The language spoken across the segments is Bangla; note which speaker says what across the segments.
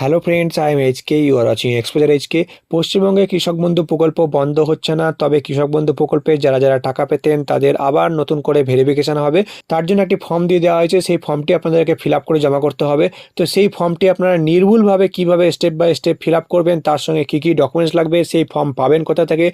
Speaker 1: Hello friends, I am HK, you are watching exposure HK. পশ্চিমবঙ্গে কৃষক বন্ধু প্রকল্প বন্ধ হচ্ছে না, তবে কৃষক বন্ধু প্রকল্পে যারা যারা টাকা পেতেন তাদের আবার নতুন করে ভেরিফিকেশন হবে। তার জন্য একটি ফর্ম দিয়ে দেওয়া হয়েছে, সেই ফর্মটি আপনাদেরকে ফিল আপ করে জমা করতে হবে। তো সেই ফর্মটি আপনারা নির্ভুলভাবে কীভাবে step by step fill up করবেন, তার সঙ্গে কী কী ডকুমেন্টস লাগবে, সেই ফর্ম পাবেন কোথা থেকে,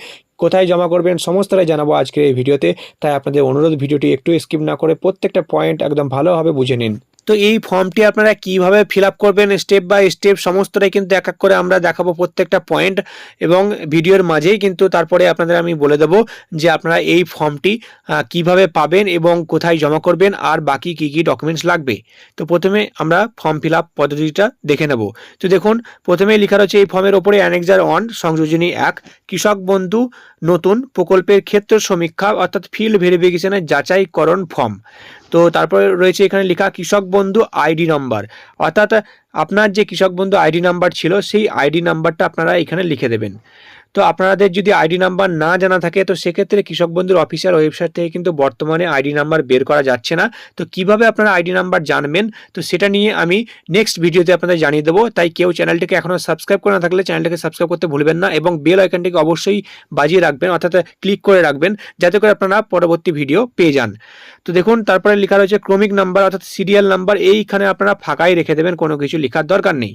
Speaker 1: কোথায় জমা করবেন, সমস্তটাই জানাবো আজকের এই ভিডিওতে। তাই আপনাদের অনুরোধ, ভিডিওটি একটু স্কিপ না করে প্রত্যেকটা পয়েন্ট একদম ভালোভাবে বুঝে নিন। তো এই ফর্মটি আপনারা কিভাবে ফিল আপ করবেন স্টেপ বাই স্টেপ সমস্তটাই কিন্তু এক এক করে আমরা দেখাবো প্রত্যেকটা পয়েন্ট, এবং ভিডিওর মাঝেই কিন্তু তারপরে আপনাদের আমি বলে দেবো যে আপনারা এই ফর্মটি কিভাবে পাবেন এবং কোথায় জমা করবেন আর বাকি কি কি ডকুমেন্টস লাগবে। তো প্রথমে আমরা ফর্ম ফিল আপ পদ্ধতিটা দেখে নেব। তো দেখুন, প্রথমে লেখা রয়েছে এই ফর্মের ওপরে অ্যানেক্সার 1 সংযোজনী 1 কৃষক বন্ধু নতুন প্রকল্পের ক্ষেত্র সমীক্ষা অর্থাৎ ফিল্ড ভেরিফিকেশনের যাচাইকরণ ফর্ম। তো তারপরে রয়েছে এখানে লেখা কৃষক বন্ধু আইডি নাম্বার, অর্থাৎ আপনার যে কৃষক বন্ধু আইডি নাম্বার ছিল সেই আইডি নাম্বারটা আপনারা এখানে লিখে দেবেন। তো আপনাদের যদি আইডি নাম্বার না জানা থাকে তো সেক্ষেত্রে কৃষক বন্ধুর অফিসিয়াল ওয়েবসাইট থেকে কিন্তু বর্তমানে আইডি নাম্বার বের করা যাচ্ছে না। তো কিভাবে আপনারা আইডি নাম্বার জানবেন, তো সেটা নিয়ে আমি নেক্সট ভিডিওতে আপনাদের জানিয়ে দেবো। তাই কেউ চ্যানেলটিকে এখনও সাবস্ক্রাইব করে না থাকলে চ্যানেলটিকে সাবস্ক্রাইব করতে ভুলবেন না, এবং বেল আইকনটিকে অবশ্যই বাজিয়ে রাখবেন, অর্থাৎ ক্লিক করে রাখবেন, যাতে করে আপনারা পরবর্তী ভিডিও পেয়ে যান। তো দেখুন, তারপরে লেখা রয়েছে ক্রমিক নাম্বার অর্থাৎ সিরিয়াল নাম্বার, এইখানে আপনারা ফাঁকাই রেখে দেবেন, কোনো কিছু লেখার দরকার নেই।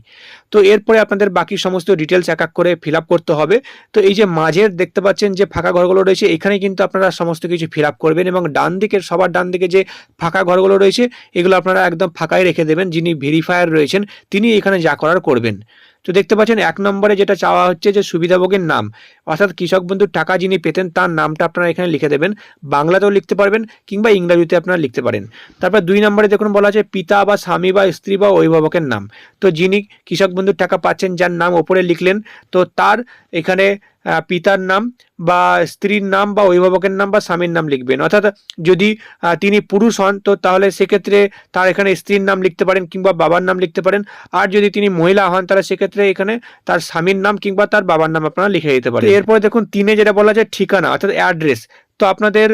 Speaker 1: তো এরপরে আপনাদের বাকি সমস্ত ডিটেলস এক এক করে ফিল আপ করতে হবে। তো এই যে মাঝের দেখতে পাচ্ছেন যে ফাঁকা ঘরগুলো রয়েছে, এখানে কিন্তু আপনারা সমস্ত কিছু ফিল আপ করবেন, এবং ডান দিকের সবার ডান দিকে যে ফাঁকা ঘরগুলো রয়েছে এগুলো আপনারা একদম ফাঁকাই রেখে দেবেন। যিনি ভেরিফায়ার রয়েছেন তিনি এখানে যা করার করবেন। তো দেখতে পাচ্ছেন 1 নম্বরে যেটা চাওয়া হচ্ছে যে সুবিধাভোগীর নাম, অর্থাৎ কৃষক বন্ধুর টাকা যিনি পেতেন তার নামটা আপনারা এখানে লিখে দেবেন। বাংলাতেও লিখতে পারবেন কিংবা ইংরাজিতে আপনারা লিখতে পারেন। তারপর 2 নম্বরে দেখুন বলা আছে পিতা বা স্বামী বা স্ত্রী বা অভিভাবকের নাম। তো যিনি কৃষক বন্ধুর টাকা পাচ্ছেন যার নাম ওপরে লিখলেন, তো তার এখানে পিতার নাম বা স্ত্রীর নাম বা অভিভাবকের নাম বা স্বামীর নাম লিখবেন। অর্থাৎ যদি তিনি পুরুষ হন তো তাহলে সেক্ষেত্রে তার এখানে স্ত্রীর নাম লিখতে পারেন কিংবা বাবার নাম লিখতে পারেন, আর যদি তিনি মহিলা হন তাহলে সেক্ষেত্রে এখানে তার স্বামীর নাম কিংবা তার বাবার নাম আপনারা লিখে দিতে পারেন। এরপরে দেখুন 3-এ যেটা বলা যায় ঠিকানা অর্থাৎ অ্যাড্রেস, তো আপনাদের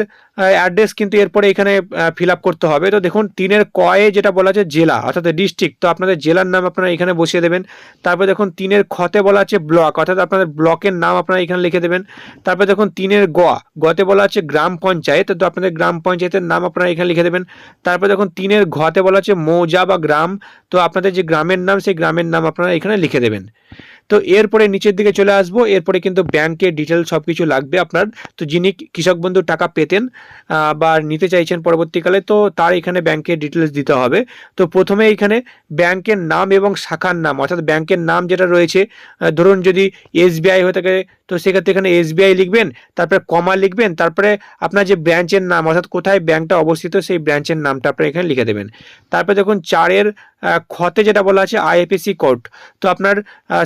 Speaker 1: অ্যাড্রেস কিন্তু এরপরে এখানে ফিল আপ করতে হবে। তো দেখুন 3-এর কয়ে যেটা বলা আছে জেলা অর্থাৎ ডিস্ট্রিক্ট, তো আপনাদের জেলার নাম আপনারা এখানে বসিয়ে দেবেন। তারপর দেখুন 3-এর খতে বলা আছে ব্লক, অর্থাৎ আপনাদের ব্লকের নাম আপনারা এখানে লিখে দেবেন। তারপর দেখুন 3-এর গতে বলা আছে গ্রাম পঞ্চায়েত, তো আপনাদের গ্রাম পঞ্চায়েতের নাম আপনারা এখানে লিখে দেবেন। তারপর দেখুন 3-এর ঘতে বলা আছে মৌজা বা গ্রাম, তো আপনাদের যে গ্রামের নাম সেই গ্রামের নাম আপনারা এখানে লিখে দেবেন। তো এরপরে নিচের দিকে চলে আসবো, এরপরে কিন্তু ব্যাংকের ডিটেলস সব কিছু লাগবে আপনার। তো যিনি কৃষক বন্ধুর টাকা পেতেন বা নিতে চাইছেন পরবর্তীকালে, তো তার এখানে ব্যাংকের ডিটেলস দিতে হবে। তো প্রথমে এখানে ব্যাংকের নাম এবং শাখার নাম, অর্থাৎ ব্যাংকের নাম যেটা রয়েছে, ধরুন যদি এসবিআই হয়ে থাকে তো সেক্ষেত্রে এখানে এসবিআই লিখবেন, তারপরে কমা লিখবেন, তারপরে আপনার যে ব্রাঞ্চের নাম অর্থাৎ কোথায় ব্যাংকটা অবস্থিত সেই ব্রাঞ্চের নামটা আপনারা এখানে লিখে দেবেন। তারপরে দেখুন 4-এর খতে যেটা বলা আছে আইএফএসসি কোড, তো আপনার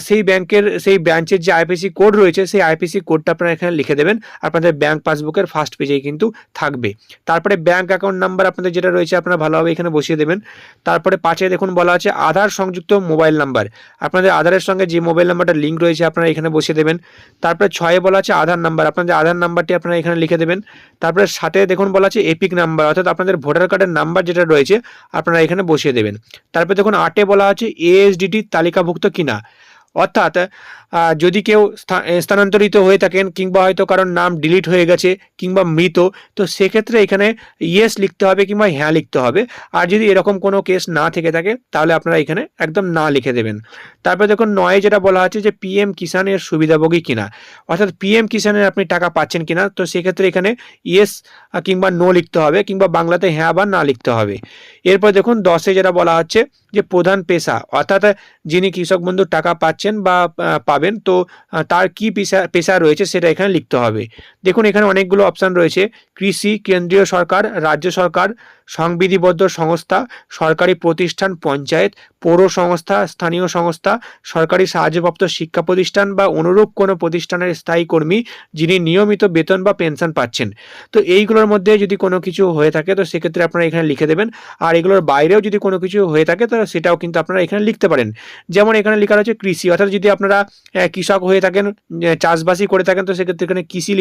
Speaker 1: সেই ব্যাংকের সেই ব্রাঞ্চের যে আইএফএসসি কোড রয়েছে সেই আইএফএসসি কোডটা আপনারা এখানে লিখে দেবেন, আপনাদের ব্যাংক পাসবুকের ফার্স্ট পেজেই কিন্তু থাকবে। তারপরে ব্যাংক অ্যাকাউন্ট নাম্বার আপনাদের যেটা রয়েছে আপনারা ভালোভাবে এখানে বসিয়ে দেবেন। তারপরে 5-এ দেখুন বলা আছে আধার সংযুক্ত মোবাইল নাম্বার, আপনাদের আধারের সঙ্গে যে মোবাইল নাম্বারটা লিঙ্ক রয়েছে আপনারা এখানে বসিয়ে দেবেন। তারপরে 6-এ বলা আছে আধার নাম্বার, আপনাদের আধার নাম্বারটি আপনারা এখানে লিখে দেবেন। তারপরে 7-এ দেখুন বলা আছে এপিক নাম্বার, অর্থাৎ আপনাদের ভোটার কার্ডের নাম্বার যেটা রয়েছে আপনারা এখানে বসিয়ে দেবেন। তারপরে দেখুন 8-এ বলা আছে এএসডিটি তালিকাভুক্ত কিনা, অর্থাৎ যদি কেউ স্থানান্তরিত হয়ে থাকেন কিংবা হয়তো কারোর নাম ডিলিট হয়ে গেছে কিংবা মৃত, তো সেক্ষেত্রে এখানে ইয়েস লিখতে হবে কিংবা হ্যাঁ লিখতে হবে। আর যদি এরকম কোনো কেস না থেকে থাকে তাহলে আপনারা এখানে একদম না লিখে দেবেন। তারপরে দেখুন 9-এ যেটা বলা আছে যে পিএম কিষানের সুবিধাভোগী কিনা, অর্থাৎ পিএম কিষানের আপনি টাকা পাচ্ছেন কিনা, তো সেক্ষেত্রে এখানে ইয়েস কিংবা নো লিখতে হবে কিংবা বাংলাতে হ্যাঁ বা না লিখতে হবে। এরপর দেখুন 10-এ যেটা বলা হচ্ছে যে প্রধান পেশা, অর্থাৎ যিনি কৃষক বন্ধুর টাকা পাচ্ছেন বা পাবেন তো তার কি পেশা রয়েছে সেটা এখানে লিখতে হবে। দেখুন এখানে অনেকগুলো অপশান রয়েছে, কৃষি, কেন্দ্রীয় সরকার, রাজ্য সরকার, সংবিধিবদ্ধ সংস্থা, সরকারি প্রতিষ্ঠান, পঞ্চায়েত, পৌর সংস্থা, স্থানীয় সংস্থা, সরকারি সাহায্যপ্রাপ্ত শিক্ষা প্রতিষ্ঠান বা অনুরূপ কোনো প্রতিষ্ঠানের স্থায়ী কর্মী যিনি নিয়মিত বেতন বা পেনশন পাচ্ছেন। তো এইগুলোর মধ্যে যদি কোনো কিছু হয়ে থাকে তো সেক্ষেত্রে আপনারা এখানে লিখে দেবেন, আর এগুলোর বাইরেও যদি কোনো কিছু হয়ে থাকে তো সেটাও কিন্তু আপনারা এখানে লিখতে পারেন। যেমন এখানে লেখা রয়েছে কৃষি, অর্থাৎ যদি আপনারা কৃষক হয়ে থাকেন, চাষবাসই করে থাকেন, তো সেক্ষেত্রে এখানে কৃষি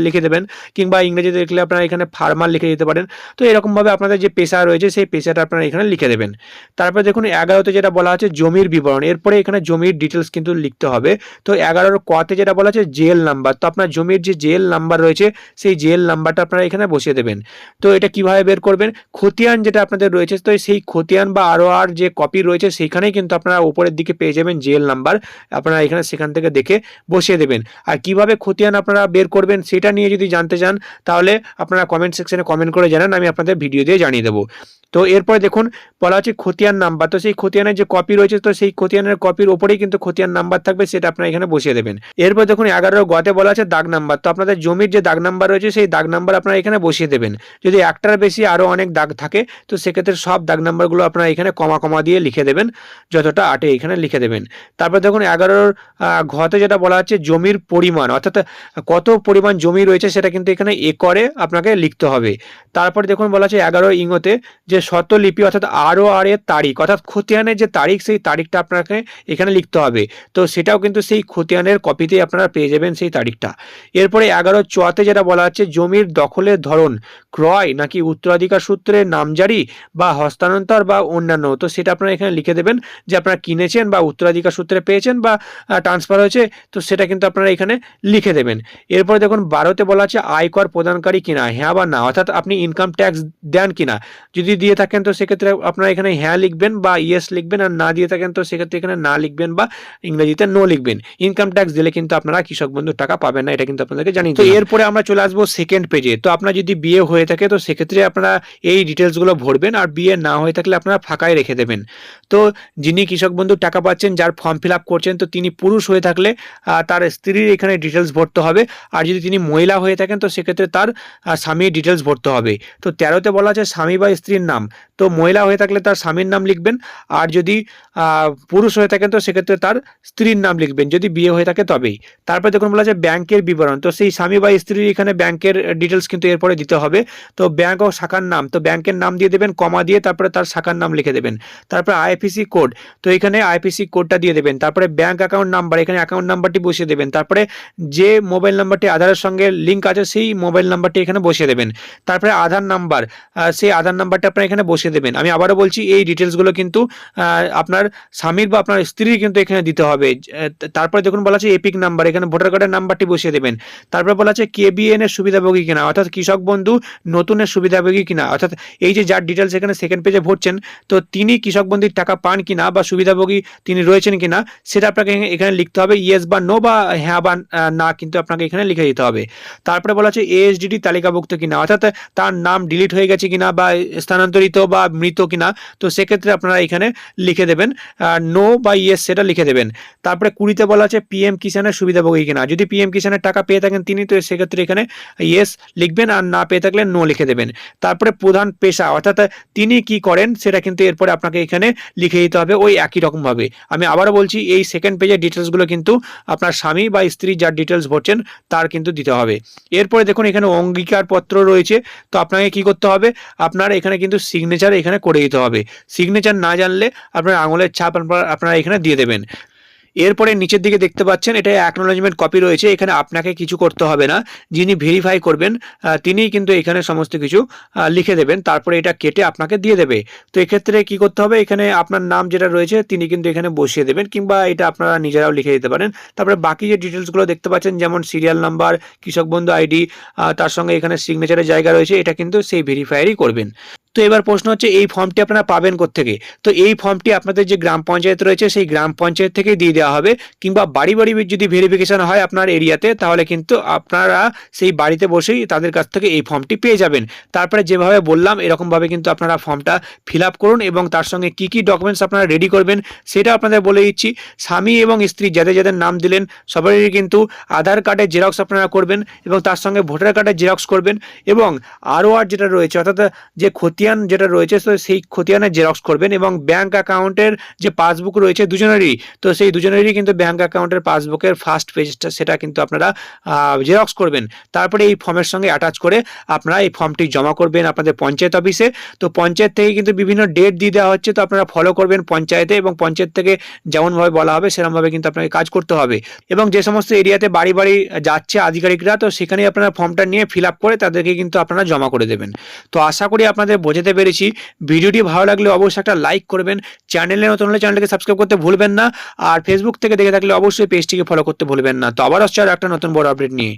Speaker 1: লিখে দেবেন, কিংবা ইংরেজিতে লিখলে আপনারা এখানে ফার্মার লিখে দিতে পারেন। তো এরকমভাবে আপনাদের যে পেশা রয়েছে সেই পেশাটা আপনারা এখানে লিখে দেবেন। তারপর দেখুন 11তে যেটা বলা আছে জমির বিবরণ, এরপরে এখানে জমির ডিটেলস কিন্তু লিখতে হবে। তো 11 কতে যেটা বলা আছে জেএল নাম্বার, তো আপনার জমির যে জেএল নাম্বার রয়েছে সেই জেএল নাম্বারটা আপনারা এখানে বসিয়ে দেবেন। তো এটা কিভাবে বের করবেন, খতিয়ান যেটা আপনাদের রয়েছে, তো সেই খতিয়ান বা ROR যে কপি রয়েছে সেইখানেই কিন্তু আপনারা উপরের দিকে পেয়ে যাবেন জেএল নাম্বার, আপনারা এখানে সেখান থেকে দেখে বসিয়ে দেবেন। আর কিভাবে খতিয়ান আপনারা বের করবেন সেটা নিয়ে যদি জানতে চান তাহলে আপনারা কমেন্ট সেকশনে কমেন্ট করে জানান, আমি আপনাদের ভিডিও দিয়ে জানিয়ে দেবো। তো এরপরে দেখুন বলা হচ্ছে খতিয়ান নাম্বার, তো সেই খতিয়ানের যে কপি রয়েছে তো সেই খতিয়ানের কপির উপরেই কিন্তু খতিয়ান নাম্বার থাকবে, সেটা আপনারা এখানে বসিয়ে দেবেন। এরপর দেখুন 11 গতে বলা আছে দাগ নাম্বার, তো আপনাদের জমির যে দাগ নাম্বার রয়েছে সেই দাগ নাম্বার আপনারা এখানে বসিয়ে দেবেন। যদি একটার বেশি আরও অনেক দাগ থাকে তো সেক্ষেত্রে সব দাগ নাম্বারগুলো আপনারা এখানে কমা কমা দিয়ে লিখে দেবেন, যতটা আটে এখানে লিখে দেবেন। তারপর দেখুন 11 ঘতে যেটা বলা হচ্ছে জমির পরিমাণ, অর্থাৎ কত পরিমাণ জমি রয়েছে সেটা কিন্তু এখানে একরে আপনাকে লিখতে হবে। তারপর দেখুন বলা আছে 11 ইংতে যে শতলিপি, অর্থাৎ ROR এর তারিখ, অর্থাৎ খতিয়ানের যে তারিখ সেই তারিখটা আপনাকে এখানে লিখতে হবে। তো সেটাও কিন্তু সেই খতিয়ানের কপিতেই আপনারা পেয়ে যাবেন সেই তারিখটা। এরপরে 11 চতে যেটা বলা হচ্ছে জমির দখলের ধরন, ক্রয় নাকি উত্তরাধিকার সূত্রে নামজারি বা হস্তান্তর বা অন্যান্য, তো সেটা আপনারা এখানে লিখে দেবেন যে আপনারা কিনেছেন বা উত্তরাধিকার সূত্রে পেয়েছেন বা ট্রান্সফার হয়েছে, তো সেটা কিন্তু আপনারা এখানে লিখে দেবেন। এরপরে দেখুন 12তে বলা আছে আয়কর প্রদানকারী কিনা, হ্যাঁ বা না, অর্থাৎ আপনি ইনকাম ট্যাক্স দেন কিনা, যদি দিয়ে থাকেন তো সেক্ষেত্রে আপনারা এখানে হ্যাঁ লিখবেন বা ইয়েস লিখবেন, আর না দিয়ে থাকেন তো সেক্ষেত্রে এখানে না লিখবেন বা ইংরেজিতে নো লিখবেন। ইনকাম ট্যাক্স দিলে কিন্তু আপনারা কৃষক বন্ধুর টাকা পাবেন না, এটা কিন্তু আপনাদেরকে জানিয়ে দিই। তো এরপরে আমরা চলে আসবো সেকেন্ড পেজে। তো আপনার যদি বিয়ে হয়ে থাকে তো সেক্ষেত্রে আপনারা এই ডিটেলসগুলো ভরবেন, আর বিয়ে না হয়ে থাকলে আপনারা ফাঁকায় রেখে দেবেন। তো যিনি কৃষক বন্ধুর টাকা পাচ্ছেন, যার ফর্ম ফিল আপ করছেন, তো তিনি পুরুষ হয়ে থাকলে তার স্ত্রীর এখানে ডিটেলস ভরতে হবে, আর যদি তিনি মহিলা হয়ে থাকেন তো সেক্ষেত্রে তার স্বামীর ডিটেলস ভরতে হবে। তো 13তে বলা আছে স্বামী বা স্ত্রীর নাম, তো মহিলা হয়ে থাকলে তার স্বামীর নাম লিখবেন, আর যদি পুরুষ হয়ে থাকেন তো সেক্ষেত্রে তার স্ত্রীর নাম লিখবেন, যদি বিয়ে হয়ে থাকে তবেই। তারপরে দেখুন বলা আছে ব্যাংকের বিবরণ, তো সেই স্বামী বা স্ত্রীর এখানে ব্যাংকের ডিটেলস কিন্তু এরপরে দিতে হবে। তো ব্যাংক ও শাখার নাম, তো ব্যাংকের নাম দিয়ে দেবেন, কমা দিয়ে তারপরে তার শাখার নাম লিখে দেবেন। তারপরে IFSC কোড, তো এখানে IFSC কোডটা দিয়ে দেবেন। তারপরে ব্যাংক অ্যাকাউন্ট নাম্বার, এখানে অ্যাকাউন্ট নাম্বারটি বসিয়ে দেবেন। তারপরে যে মোবাইল নাম্বারটি আধারের সঙ্গে লিঙ্ক আছে সেই মোবাইল নাম্বারটি এখানে বসিয়ে দেবেন। তারপরে আধার নাম্বার, সেই আধার নাম্বারটা আপনারা এখানে বসিয়ে দেবেন। আমি আবারও বলছি এই ডিটেলসগুলো কিন্তু আপনার স্বামীর বা আপনার স্ত্রীর কিন্তু এখানে দিতে হবে। তারপরে দেখুন বলা আছে এপিক নাম্বার, এখানে ভোটার কার্ডের নাম্বারটি বসিয়ে দেবেন। তারপরে বলা আছে KBN এর সুবিধাভোগী কিনা, অর্থাৎ কৃষক বন্ধু নতুনের সুবিধাভোগী কিনা, অর্থাৎ এই যে যার ডিটেলস এখানে সেকেন্ড পেজে ভরছেন তো তিনি কৃষক বন্ধুর টাকা পান কিনা বা সুবিধাভোগী তিনি রয়েছেন কিনা সেটা আপনাকে এখানে লিখতে হবে, ইয়েস বা নো বা হ্যাঁ বা না কিন্তু আপনাকে এখানে লিখে দিতে হবে। তারপরে বলা আছে ASDD তালিকাভুক্ত কিনা, অর্থাৎ তার নাম ডিলিট হয়ে গেছে কিনা বা স্থানান্তরিত বা মৃত কিনা, তো সেক্ষেত্রে আপনারা এখানে লিখে দেবেন নো বা ইয়েস সেটা লিখে দেবেন। তারপরে 20তে বলা আছে PM কিষানের সুবিধাভোগী কিনা, যদি PM কিষানের টাকা পেয়ে থাকেন তিনি তো সেক্ষেত্রে এখানে ইয়েস লিখবেন, আর না পেয়ে থাকলে নো লিখে দেবেন। তারপরে প্রধান পেশা, অর্থাৎ তিনি কি করেন সেটা কিন্তু এরপরে আপনাকে এখানে লিখে দিতে হবে ওই একই রকমভাবে। আমি আবারও বলছি এই সেকেন্ড পেজের ডিটেলসগুলো কিন্তু আপনার স্বামী বা স্ত্রী যার ডিটেলস ভরছেন তার কিন্তু দিতে হবে। এরপরে দেখুন এখানে অঙ্গীকারপত্র রয়েছে, তো আপনাকে কি করতে হবে, আপনার এখানে কিন্তু সিগনেচার এখানে করে দিতে হবে। সিগনেচার না জানলে আপনার আঙুলের ছাপ আপনারা এখানে দিয়ে দেবেন। এরপরে নিচের দিকে দেখতে পাচ্ছেন এটা অ্যাকনোলেজমেন্ট কপি রয়েছে, এখানে আপনাকে কিছু করতে হবে না, যিনি ভেরিফাই করবেন তিনিই কিন্তু এখানে সমস্ত কিছু লিখে দেবেন, তারপরে এটা কেটে আপনাকে দিয়ে দেবে। তো এক্ষেত্রে কি করতে হবে, এখানে আপনার নাম যেটা রয়েছে তিনি কিন্তু এখানে বসিয়ে দেবেন, কিংবা এটা আপনারা নিজেরাও লিখে দিতে পারেন। তারপরে বাকি যে ডিটেলসগুলো দেখতে পাচ্ছেন যেমন সিরিয়াল নাম্বার, কৃষক বন্ধু ID, তার সঙ্গে এখানে সিগনেচারের জায়গা রয়েছে, এটা কিন্তু সেই ভেরিফায়ারই করবেন। তো এবার প্রশ্ন হচ্ছে এই ফর্মটি আপনারা পাবেন কোত্থেকে, তো এই ফর্মটি আপনাদের যে গ্রাম পঞ্চায়েত রয়েছে সেই গ্রাম পঞ্চায়েত থেকেই দিয়ে দেওয়া হবে, কিংবা বাড়ি বাড়ি যদি ভেরিফিকেশন হয় আপনার এরিয়াতে তাহলে কিন্তু আপনারা সেই বাড়িতে বসেই তাদের কাছ থেকে এই ফর্মটি পেয়ে যাবেন। তারপরে যেভাবে বললাম এরকমভাবে কিন্তু আপনারা ফর্মটা ফিল আপ করুন, এবং তার সঙ্গে কি কি ডকুমেন্টস আপনারা রেডি করবেন সেটা আপনাদের বলে দিচ্ছি। স্বামী এবং স্ত্রী যাদের যাদের নাম দিলেন সবারই কিন্তু আধার কার্ডের জেরক্স আপনারা করবেন, এবং তার সঙ্গে ভোটার কার্ডের জেরক্স করবেন, এবং ROR যেটা রয়েছে অর্থাৎ যে খতিয়ান খতিয়ান যেটা রয়েছে তো সেই খতিয়ানের জেরক্স করবেন এবং ব্যাংক অ্যাকাউন্টের যে পাসবুক রয়েছে দুজনেরই, তো সেই দুজনেরই কিন্তু ব্যাংক অ্যাকাউন্টের পাসবুকের ফার্স্ট পেজটা সেটা কিন্তু আপনারা জেরক্স করবেন। তারপরে এই ফর্মের সঙ্গে অ্যাটাচ করে আপনারা এই ফর্মটি জমা করবেন আপনাদের পঞ্চায়েত অফিসে। তো পঞ্চায়েত থেকে কিন্তু বিভিন্ন ডেট দিয়ে দেওয়া হচ্ছে, তো আপনারা ফলো করবেন পঞ্চায়েতে, এবং পঞ্চায়েত থেকে যেমনভাবে বলা হবে সেরকমভাবে কিন্তু আপনাকে কাজ করতে হবে। এবং যে সমস্ত এরিয়াতে বাড়ি বাড়ি যাচ্ছে আধিকারিকরা, তো সেখানেই আপনারা ফর্মটা নিয়ে ফিল আপ করে তাদেরকে কিন্তু আপনারা জমা করে দেবেন। তো আশা করি আপনাদের বোঝাতে পেরেছি। ভিডিওটি ভালো লাগলে অবশ্যই একটা লাইক করবেন, চ্যানেলে নতুন হলে চ্যানেলটিকে সাবস্ক্রাইব করতে ভুলবেন না, আর ফেসবুক থেকে দেখে থাকলে অবশ্যই পেজটিকে ফলো করতে ভুলবেন না। তো আবার আসছে আর একটা নতুন বড় আপডেট নিয়ে।